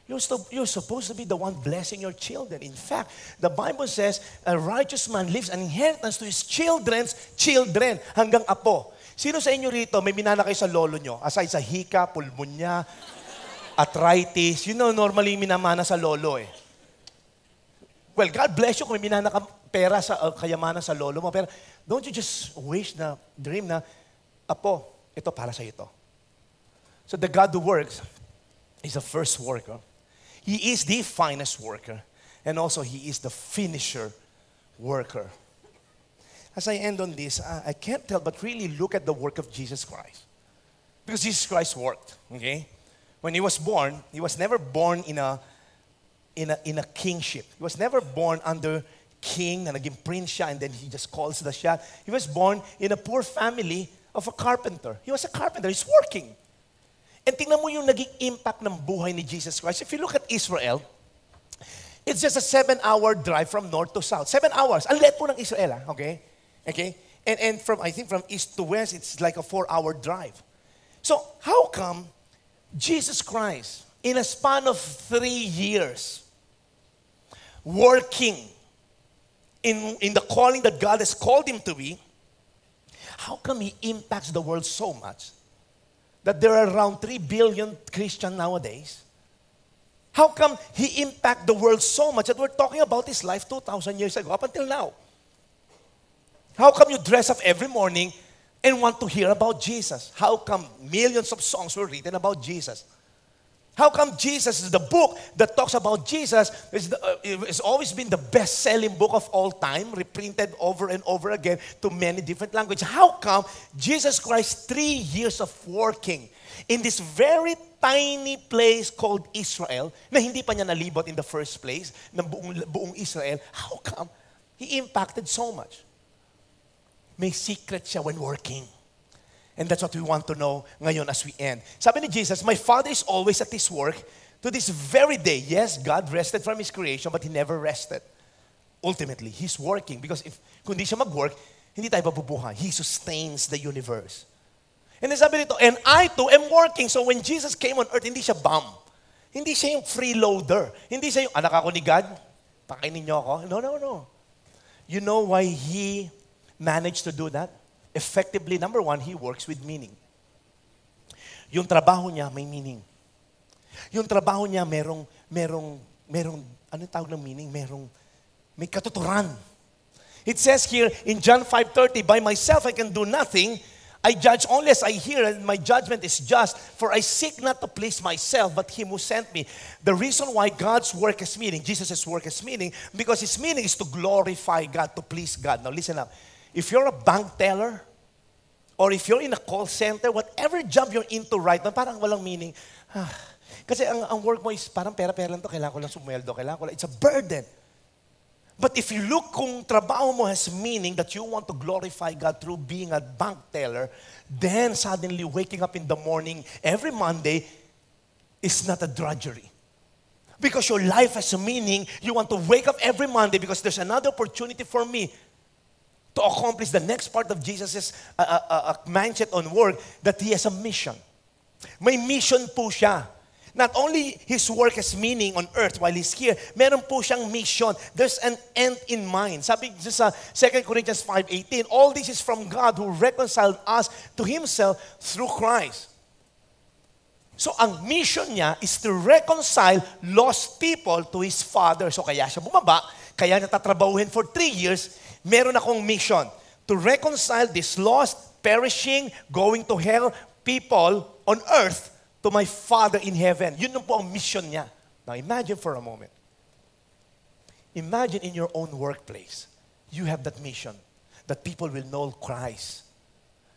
Speaker 1: You're supposed to be the one blessing your children. In fact, the Bible says, a righteous man leaves an inheritance to his children's children, hanggang apo. Sino sa inyo rito, may minana kayo sa lolo nyo? Aside sa hika, pulmonya, arthritis, normally minamana sa lolo eh. Well, God bless you kung may minana ka pera sa kayamanan sa lolo mo. Pero don't you just wish na, dream na, apo, ito para sa ito. So the God who works is the first worker. He is the finest worker. And also, He is the finisher worker. As I end on this, I can't help but really look at the work of Jesus Christ. Because Jesus Christ worked, okay? When He was born, He was never born in a kingship. He was never born under king na naging prince siya and then He just calls the shot. He was born in a poor family of a carpenter. He was a carpenter. He's working. And tingnan mo yung naging impact ng buhay ni Jesus Christ. If you look at Israel, it's just a 7-hour drive from north to south. 7 hours. Ang liit po ng Israel, okay? Okay? And I think from east to west, it's like a 4-hour drive. So, how come Jesus Christ, in a span of 3 years, working in the calling that God has called Him to be, how come He impacts the world so much that there are around 3 billion Christians nowadays? How come He impacted the world so much that we're talking about His life 2,000 years ago up until now? How come you dress up every morning and want to hear about Jesus? How come millions of songs were written about Jesus? How come Jesus is the book that talks about Jesus? It's always been the best-selling book of all time, reprinted over and over again to many different languages. How come Jesus Christ, 3 years of working in this very tiny place called Israel, na hindi pa niya nalibot in the first place, ng buong Israel, how come He impacted so much? May secret siya when working. And that's what we want to know ngayon as we end. Sabi ni Jesus, my Father is always at His work to this very day. Yes, God rested from His creation, but He never rested. Ultimately, He's working. Because kung di siya mag-work, hindi tayo mabubuhay. He sustains the universe. And then sabi nito, and I too am working. So when Jesus came on earth, hindi siya bum. Hindi siya yung freeloader. Hindi siya yung, anak ako ni God, pakainin niyo ako. No, no, no. You know why he managed to do that? Effectively, number one, he works with meaning. Yung trabaho niya may meaning. Yung trabaho niya merong, ano tawag ng meaning? May katuturan. It says here in John 5:30, by myself I can do nothing. I judge only as I hear, and my judgment is just, for I seek not to please myself, but him who sent me. The reason why God's work has meaning, Jesus' work has meaning, because his meaning is to glorify God, to please God. Now listen up. If you're a bank teller, or if you're in a call center, whatever job you're into right now, parang walang meaning. Kasi ang work mo is parang pera-pera lang to, kailangan ko lang sumweldo, it's a burden. But if you look kung trabaho mo has meaning that you want to glorify God through being a bank teller, then suddenly waking up in the morning every Monday is not a drudgery. Because your life has a meaning, you want to wake up every Monday because there's another opportunity for me to accomplish the next part of Jesus' mindset on work, that he has a mission. May mission po siya. Not only his work has meaning on earth while he's here, meron po siyang mission. There's an end in mind. Sabi sa 2 Corinthians 5:18, all this is from God who reconciled us to himself through Christ. So ang mission niya is to reconcile lost people to his Father. So kaya siya bumaba, kaya natatrabahuhin for 3 years, meron akong mission to reconcile this lost, perishing, going to hell people on earth to my Father in heaven. Yun po ang mission niya. Now imagine for a moment. Imagine in your own workplace, you have that mission, that people will know Christ.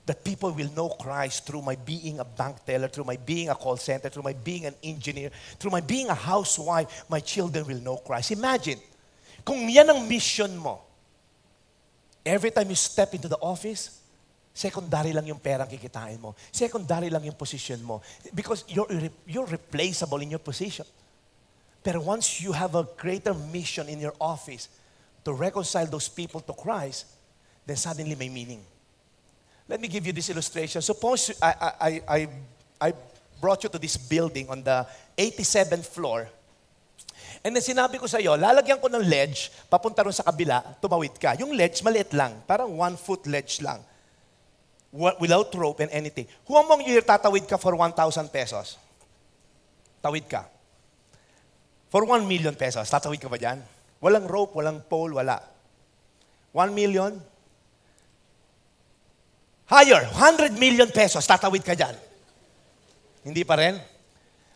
Speaker 1: That people will know Christ through my being a bank teller, through my being a call center, through my being an engineer, through my being a housewife, my children will know Christ. Imagine, kung yan ang mission mo, every time you step into the office, secondary lang yung perang kikitain mo. Secondary lang yung position mo. Because you're replaceable in your position. Pero once you have a greater mission in your office to reconcile those people to Christ, then suddenly may meaning. Let me give you this illustration. Suppose I brought you to this building on the 87th floor. And then sinabi ko sa iyo, lalagyan ko ng ledge, papunta ron sa kabila, tumawid ka. Yung ledge, maliit lang. Parang 1-foot ledge lang. Without rope and anything. Who among you here tatawid ka for 1,000 pesos? Tawid ka. For 1 million pesos, tatawid ka ba dyan? Walang rope, walang pole, wala. 1 million? Higher, 100 million pesos, tatawid ka dyan. Hindi pa rin?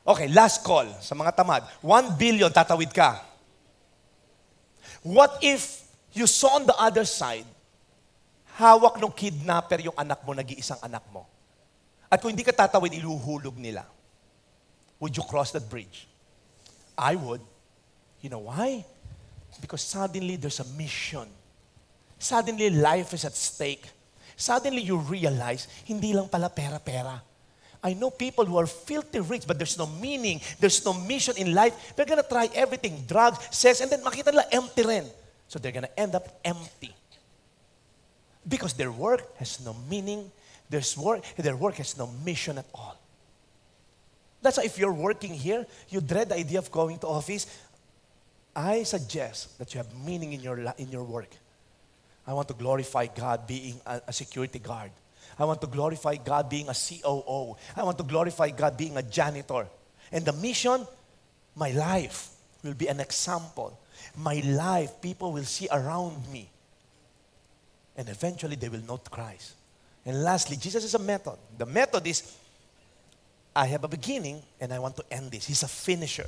Speaker 1: Okay, last call sa mga tamad. 1 billion, tatawid ka. What if you saw on the other side, hawak ng kidnapper yung anak mo, nag-iisang anak mo. At kung hindi ka tatawid, iluhulog nila. Would you cross that bridge? I would. You know why? Because suddenly there's a mission. Suddenly life is at stake. Suddenly you realize, hindi lang pala pera-pera. I know people who are filthy rich, but there's no meaning, there's no mission in life. They're gonna try everything, drugs, sex, and then makita nila empty rin. So they're gonna end up empty. Because their work has no meaning, their work has no mission at all. That's why if you're working here, you dread the idea of going to office. I suggest that you have meaning in your work. I want to glorify God being a security guard. I want to glorify God being a COO. I want to glorify God being a janitor. And the mission, my life will be an example. My life, people will see around me. And eventually they will know Christ. And lastly, Jesus is a method. The method is, I have a beginning and I want to end this. He's a finisher.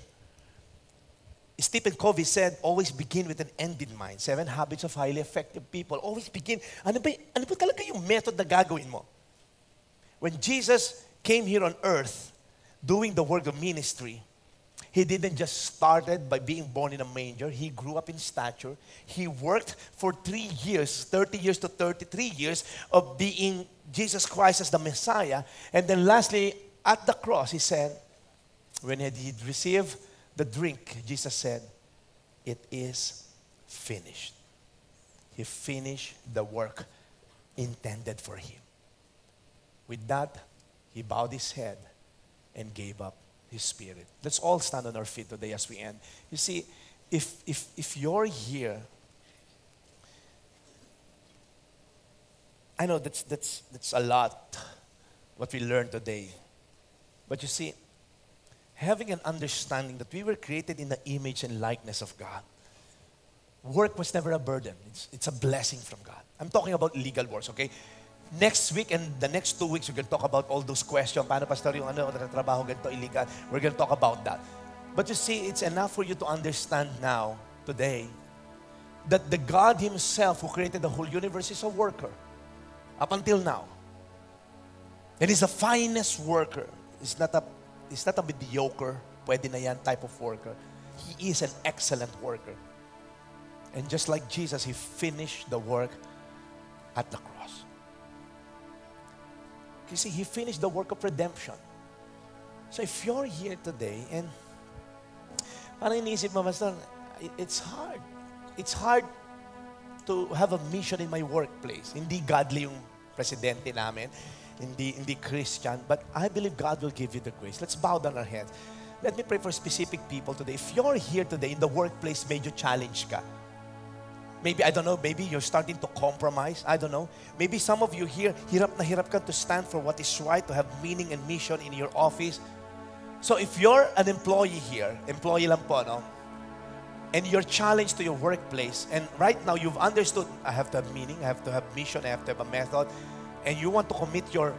Speaker 1: Stephen Covey said, always begin with an end in mind. 7 habits of highly effective people. Always begin. Ano ba talaga yung method na gagawin mo? When Jesus came here on earth, doing the work of ministry, he didn't just started by being born in a manger. He grew up in stature. He worked for 3 years, 30 years to 33 years of being Jesus Christ as the Messiah. And then lastly, at the cross, he said, when he received the drink, Jesus said, it is finished. He finished the work intended for him. With that, he bowed his head and gave up His Spirit. Let's all stand on our feet today as we end. You see, if you're here, I know that's a lot what we learned today. But you see, having an understanding that we were created in the image and likeness of God. Work was never a burden. It's a blessing from God. I'm talking about legal works, okay? Next week and the next 2 weeks, we're going to talk about all those questions. Paano, Pastor, yung trabaho, ganito, illegal. We're going to talk about that. But you see, it's enough for you to understand now, today, that the God Himself who created the whole universe is a worker. Up until now. And He's the finest worker. He's not a mediocre, pwede na yan type of worker. He is an excellent worker. And just like Jesus, He finished the work at the cross. You see, He finished the work of redemption. So if you're here today and parang iniisip mo, Pastor, it's hard. It's hard to have a mission in my workplace. Hindi godly yung presidente namin. Hindi Christian. But I believe God will give you the grace. Let's bow down our heads. Let me pray for specific people today. If you're here today in the workplace, medyo challenge ka. Maybe, I don't know, maybe you're starting to compromise. I don't know. Maybe some of you here, hirap na hirap ka to stand for what is right, to have meaning and mission in your office. So if you're an employee here, employee lang po, no? And you're challenged to your workplace, and right now you've understood, I have to have meaning, I have to have mission, I have to have a method, and you want to commit your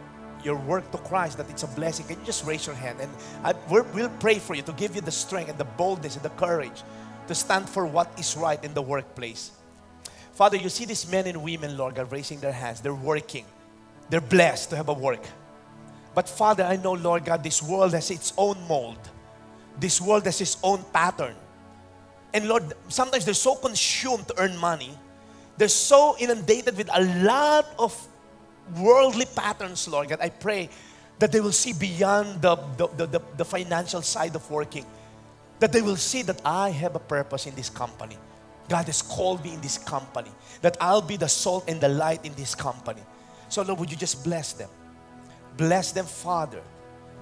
Speaker 1: work to Christ, that it's a blessing, can you just raise your hand? And we'll pray for you to give you the strength and the boldness and the courage to stand for what is right in the workplace. Father, you see these men and women, Lord God, raising their hands. They're working. They're blessed to have a work. But Father, I know, Lord God, this world has its own mold. This world has its own pattern. And Lord, sometimes they're so consumed to earn money. They're so inundated with a lot of worldly patterns, Lord God. I pray that they will see beyond the financial side of working. That they will see that I have a purpose in this company. God has called me in this company. That I'll be the salt and the light in this company. So Lord, would you just bless them? Bless them, Father.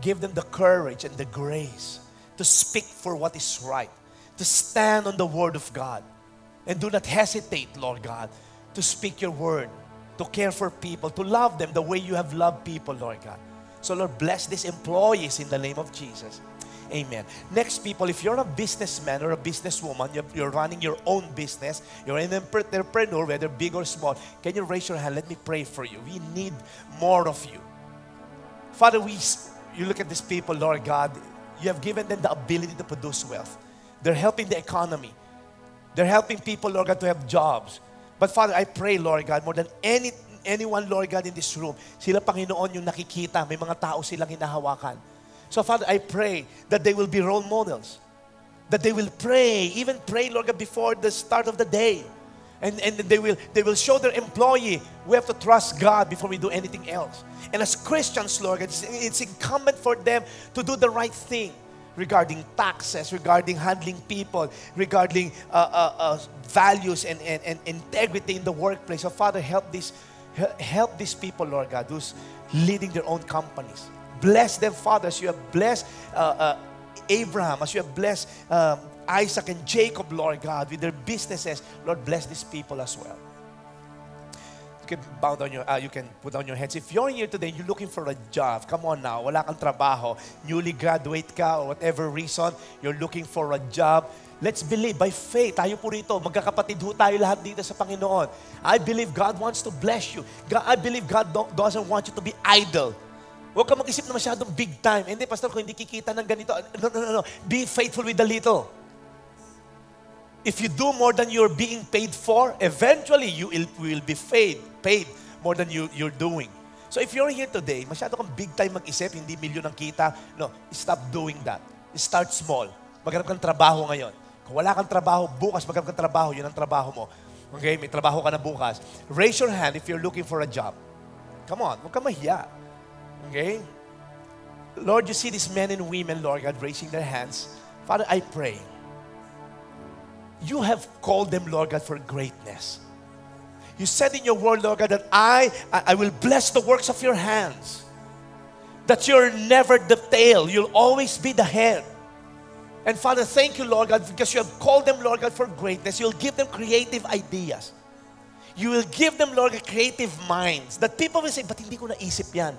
Speaker 1: Give them the courage and the grace to speak for what is right. To stand on the word of God. And do not hesitate, Lord God, to speak your word. To care for people. To love them the way you have loved people, Lord God. So Lord, bless these employees in the name of Jesus. Amen. Next, people, if you're a businessman or a businesswoman, you're running your own business, you're an entrepreneur, whether big or small, can you raise your hand? Let me pray for you. We need more of you. Father, you look at these people, Lord God, you have given them the ability to produce wealth. They're helping the economy. They're helping people, Lord God, to have jobs. But Father, I pray, Lord God, more than anyone, Lord God, in this room, sila Panginoon yung nakikita, may mga tao silang hinahawakan. So Father, I pray that they will be role models. That they will pray, even pray, Lord God, before the start of the day. And they will show their employee, we have to trust God before we do anything else. And as Christians, Lord God, it's incumbent for them to do the right thing regarding taxes, regarding handling people, regarding values and integrity in the workplace. So Father, help these people, Lord God, who's leading their own companies. Bless them, Father, as you have blessed Abraham, as you have blessed Isaac and Jacob, Lord God, with their businesses. Lord, bless these people as well. You can bow down you can put down your heads. If you're here today, you're looking for a job, come on now, wala kang trabaho, newly graduate ka, or whatever reason, you're looking for a job. Let's believe by faith. Tayo po rito, magkakapatid ho tayo lahat dito sa Panginoon. I believe God wants to bless you. I believe God doesn't want you to be idle. Huwag ka mag-isip na masyadong big time. Hindi, Pastor, kung hindi kikita ng ganito. No. Be faithful with the little. If you do more than you're being paid for, eventually you will be paid more than you're doing. So if you're here today, masyado kang big time mag-isip, hindi milyon ang kita, no, stop doing that. Start small. Maghanap kang trabaho ngayon. Kung wala kang trabaho, bukas maghanap kang trabaho, yun ang trabaho mo. Okay, may trabaho ka na bukas. Raise your hand if you're looking for a job. Come on, huwag ka mahiya. Okay? Lord, you see these men and women, Lord God, raising their hands. Father, I pray. You have called them, Lord God, for greatness. You said in your word, Lord God, that I will bless the works of your hands. That you're never the tail. You'll always be the head. And Father, thank you, Lord God, because you have called them, Lord God, for greatness. You'll give them creative ideas. You will give them, Lord, creative minds. That people will say, ba't hindi ko naisip yan?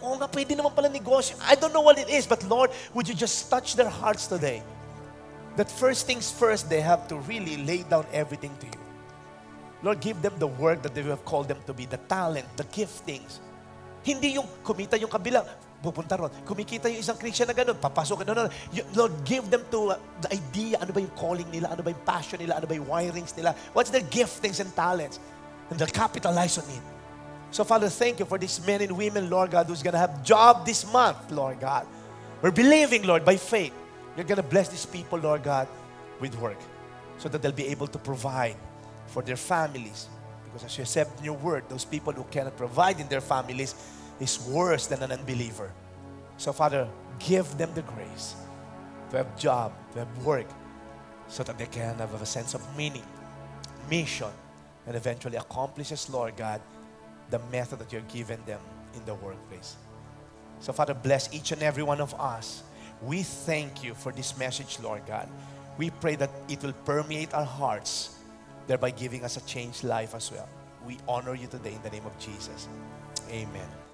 Speaker 1: Oo nga, pwede naman pala negosyo. I don't know what it is, but Lord, would you just touch their hearts today? That first things first, they have to really lay down everything to you. Lord, give them the work that you have called them to be, the talent, the giftings. Hindi yung kumita yung kabila, pupunta ron. Kumikita yung isang Christian na gano'n, papasok. No. Lord, give them to the idea, ano ba yung calling nila, ano ba yung passion nila, ano ba yung wirings nila, what's their giftings and talents, and they'll capitalize on it. So, Father, thank you for these men and women, Lord God, who's going to have job this month, Lord God. We're believing, Lord, by faith, you're going to bless these people, Lord God, with work so that they'll be able to provide for their families. Because as you said in your word, those people who cannot provide in their families is worse than an unbeliever. So, Father, give them the grace to have job, to have work, so that they can have a sense of meaning, mission, and eventually accomplishes, Lord God, the method that you're giving them in the workplace. So, Father, bless each and every one of us. We thank you for this message, Lord God. We pray that it will permeate our hearts, thereby giving us a changed life as well. We honor you today in the name of Jesus. Amen.